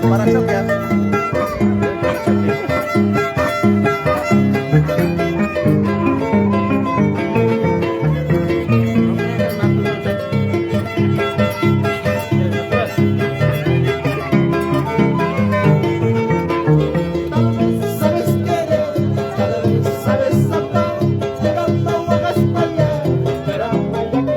Para choque, ¿ah? Sabes querer, sabes amar, pero no hagas fallar, pero vaya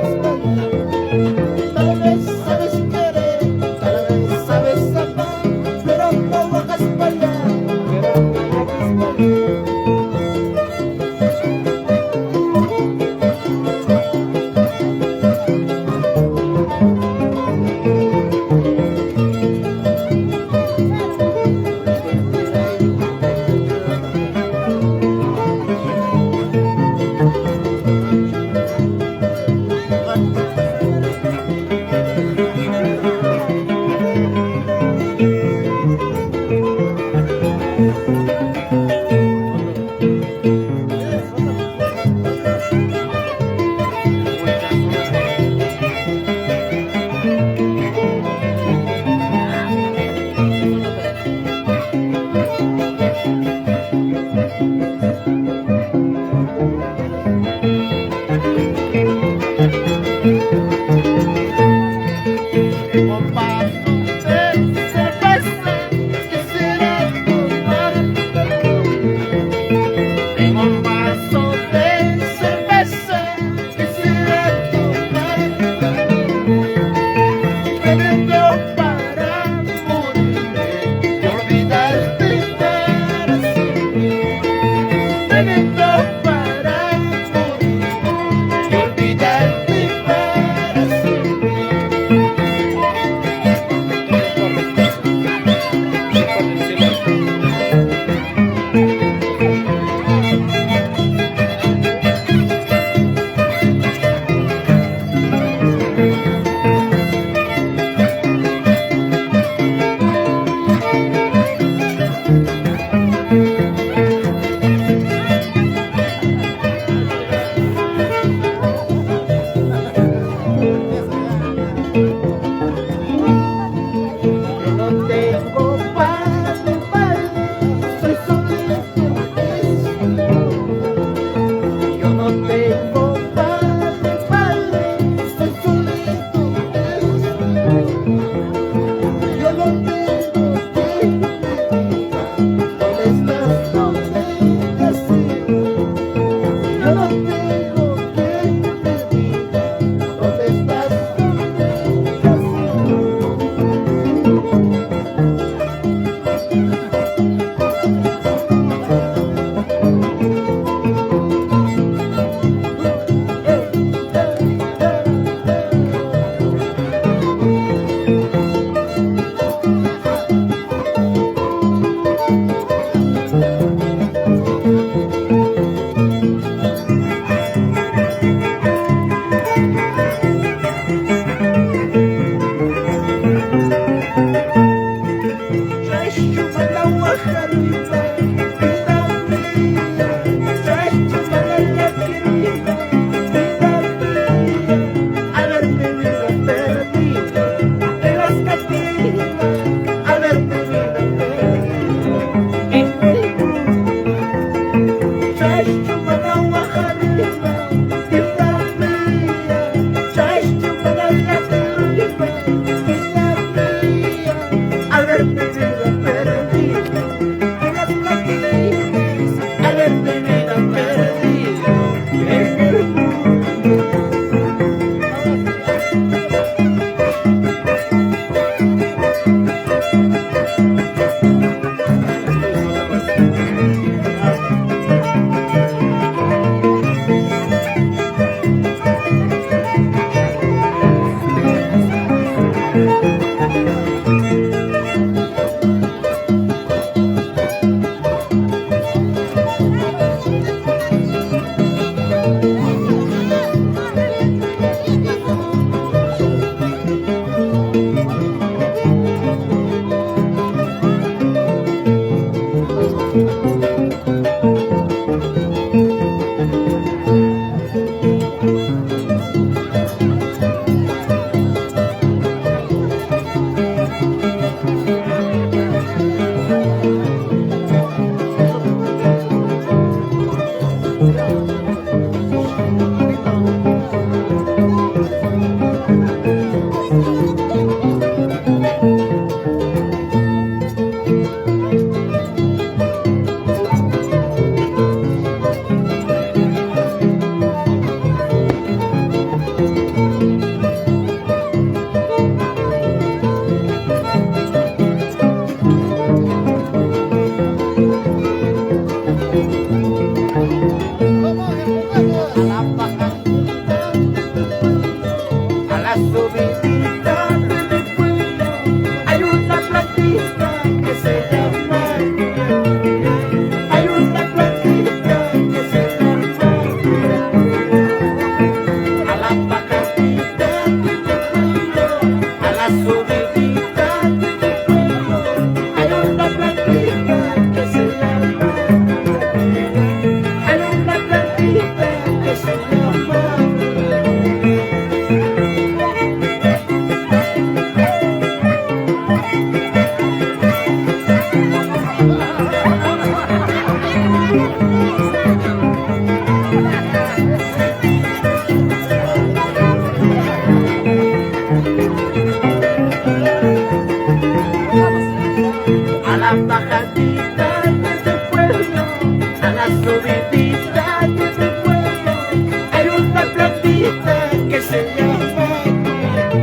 que se llama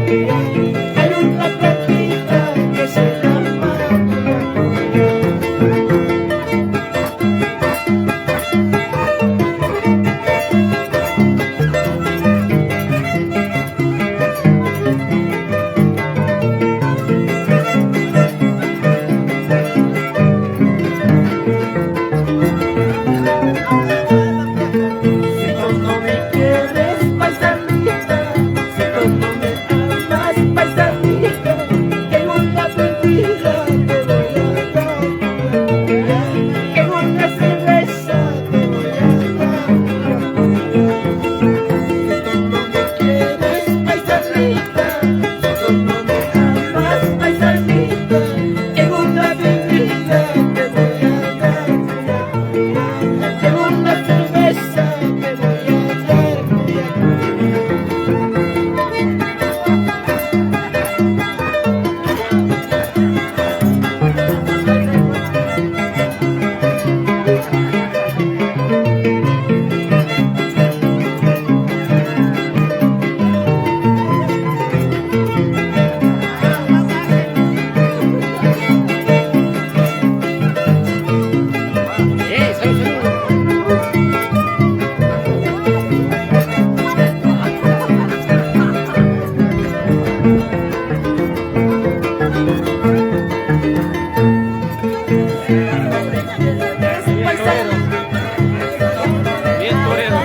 cuya. Hay una plantita que se llama cuya. Si tú no me quieres, paisanita, si tú no me amas, paisanita, en una bebida te voy a dar, en una cerveza te voy a dar. Si tú no me quieres, paisanita, si tú no me amas, paisanita, en una bebida te voy a dar, en una cerveza te voy a dar. Bien torero.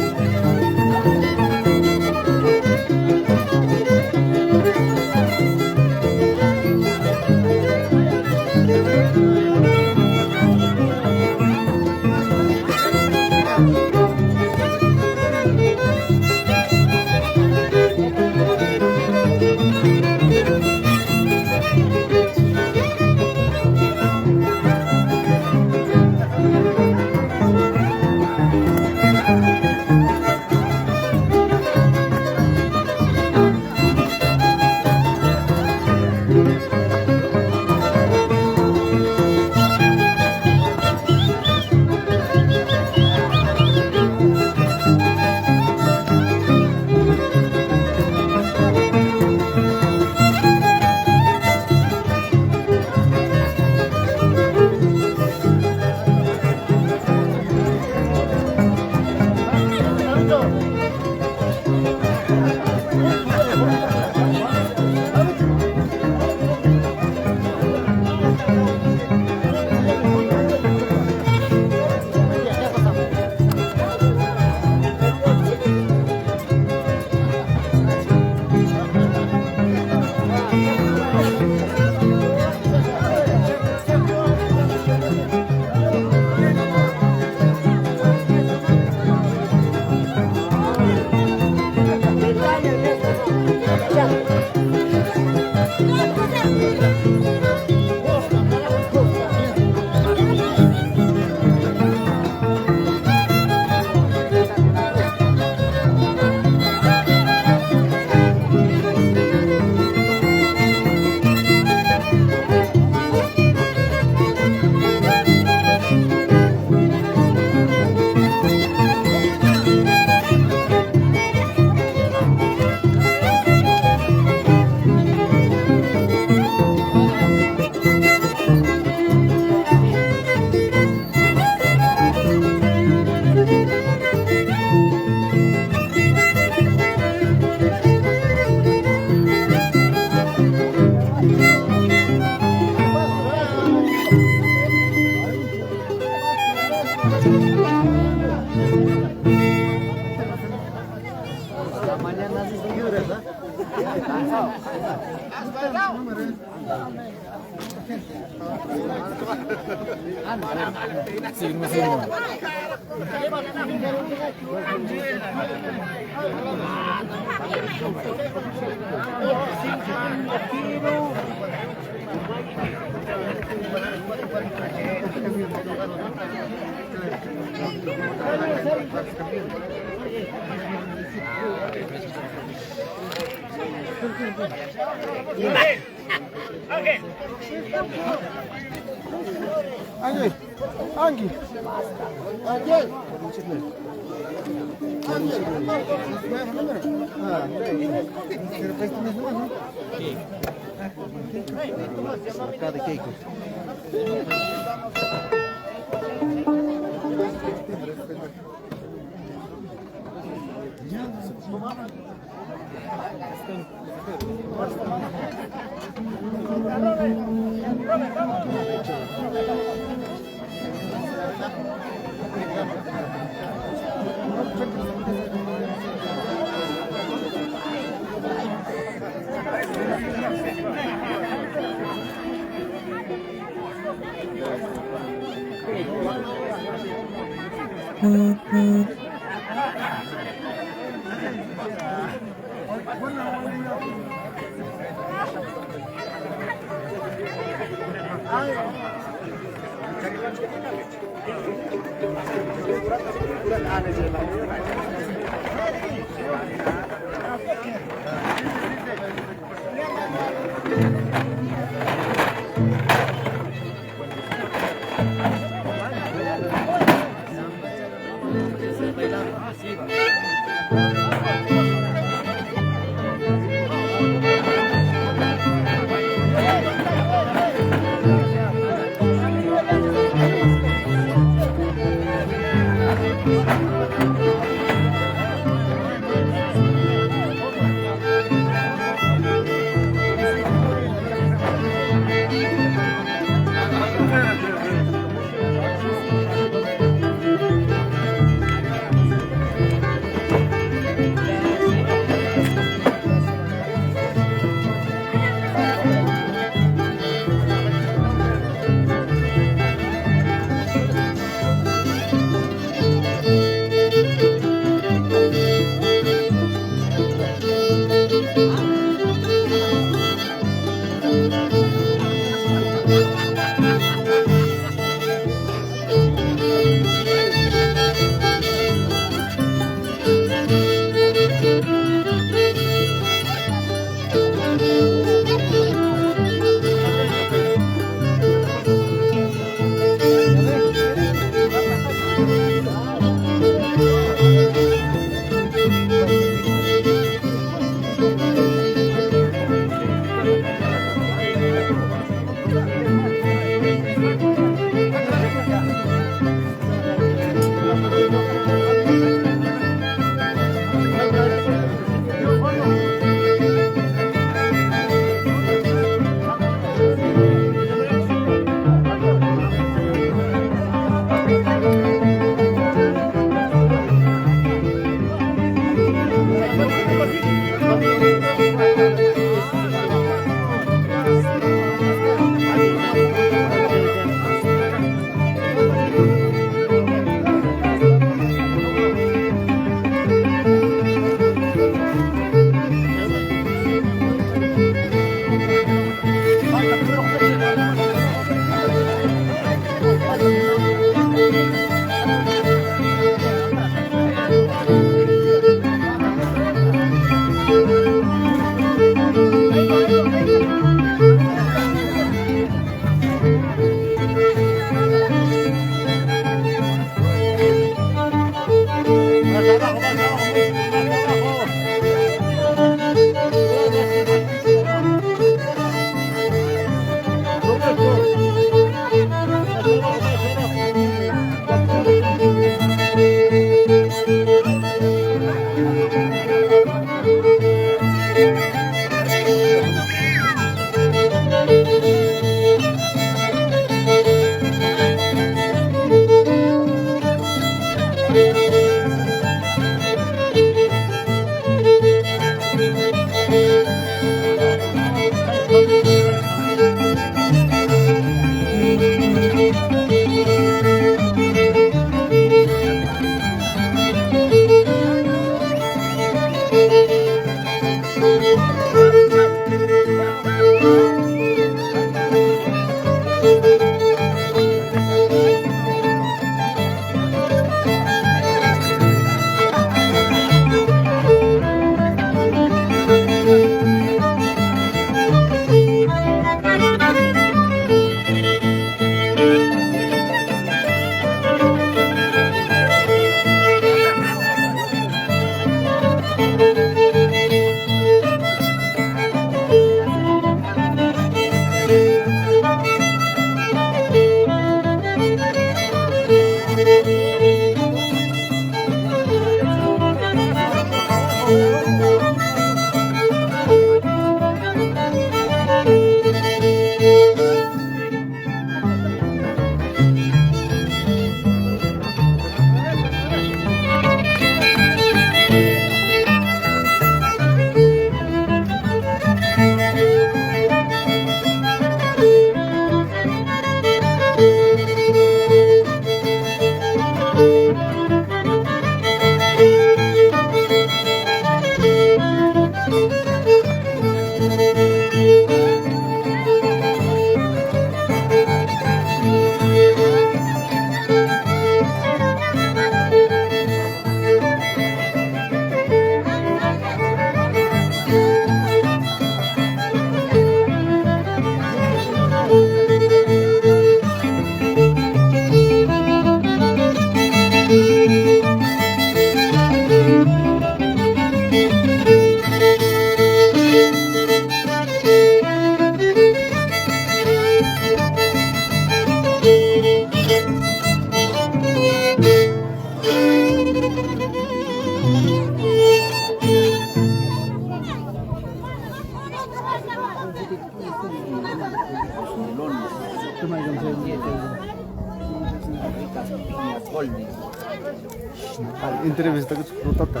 Entrevista con su protota.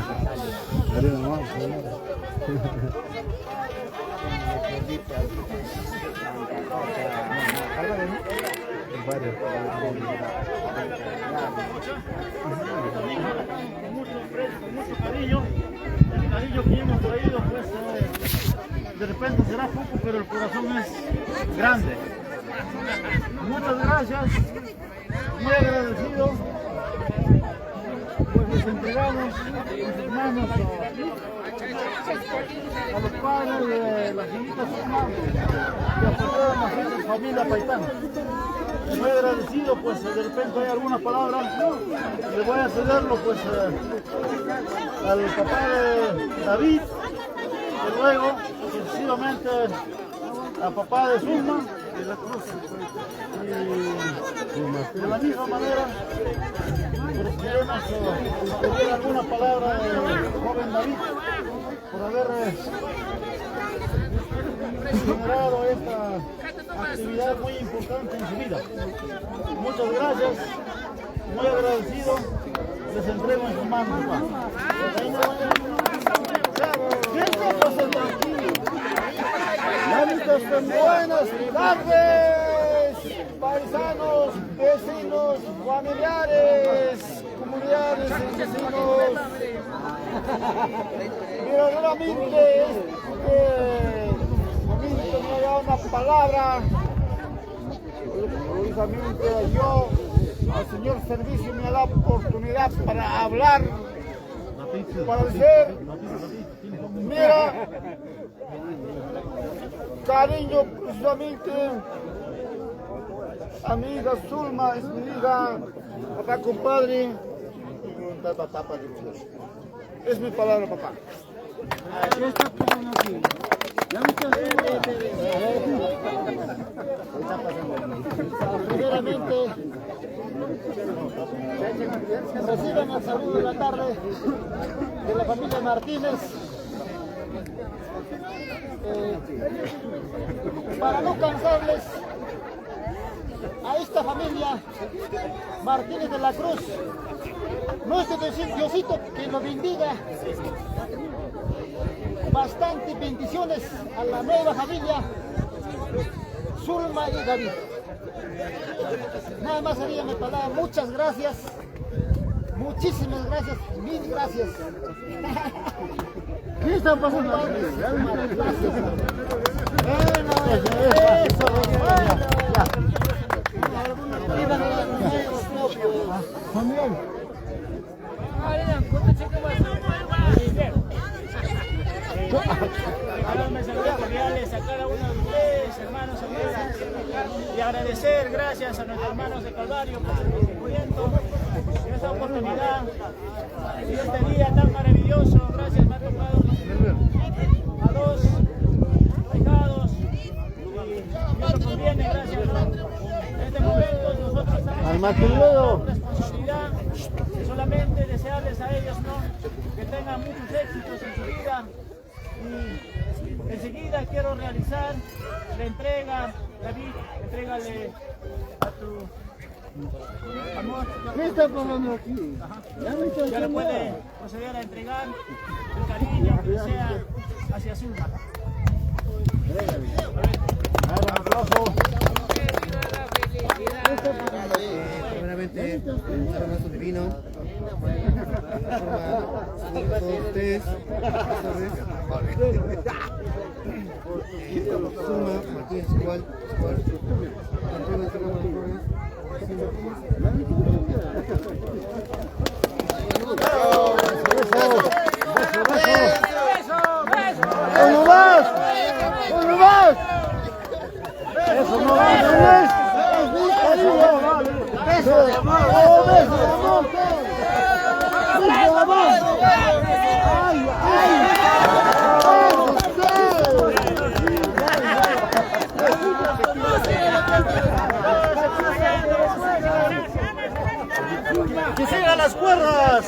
Mucho cariño, el cariño que hemos traído, pues de repente será poco, pero el corazón es grande. Muchas gracias, muy agradecido, pues les entregamos a los hermanos, a los padres de las señoritas que apoyaron a la familia Paitán. Muy agradecido, pues de repente hay alguna palabra, le voy a cederlo pues al papá de David, y luego sucesivamente al papá de Zulma y la Cruz. Y de la misma manera, pues queremos pedir alguna palabra del joven David por haber generado esta actividad muy importante en su vida. Muchas gracias, muy agradecido, les entrego en sus manos, papá. Buenas tardes, paisanos, vecinos, familiares, comunidades y vecinos. Verdaderamente momento me da una palabra. Precisamente yo, al señor servicio, me da la oportunidad para hablar, para decir, mira, cariño, precisamente, amiga Zulma, es mi hija, papá, compadre, es mi palabra, papá. ¿Qué está pasando aquí? Primeramente, reciban el saludo de la tarde de la familia Martínez. Para no cansarles, a esta familia Martínez de la Cruz, nuestro Diosito que lo bendiga, bastante bendiciones a la nueva familia Zulma y David. Nada más sería mi palabra. Muchas gracias, muchísimas gracias, mil gracias. ¿Qué está pasando aquí? Gracias. Mis saludos cordiales a cada uno de ustedes, hermanos, amigas, y agradecer gracias a nuestros hermanos de Calvario por su recibimiento en esta oportunidad, en este día tan maravilloso. Gracias, me ha tocado a dos pecados y nos conviene, gracias, ¿no? En este momento nosotros estamos con responsabilidad de solamente desearles a ellos, ¿no?, que tengan muchos éxitos en su vida. Y enseguida quiero realizar la entrega. David, entrégale a tu amor. ¿Qué está pasando aquí? Ya le puede proceder a entregar el cariño que desea hacia Zulma. Primeramente, un abrazo divino. Por todos ustedes. Zulma, Martínez, igual. ¡Uno más! ¡Uno más! ¡Eso no va! ¡Beso de amor! ¡Oh, beso de amor! ¡Beso de amor! ¡Ay, ay! ¡Que sigan las cuerdas!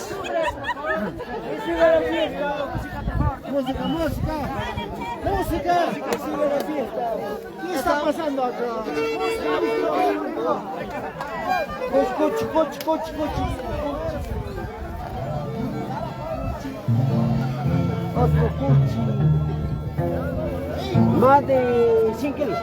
¡Que sigan la fiesta! ¡Música, música! ¡Música! ¡Que sigue la fiesta! ¿Qué está pasando acá? Cochi, cochi, cochi, cochi. Otro cochi. Más de 100 kilos.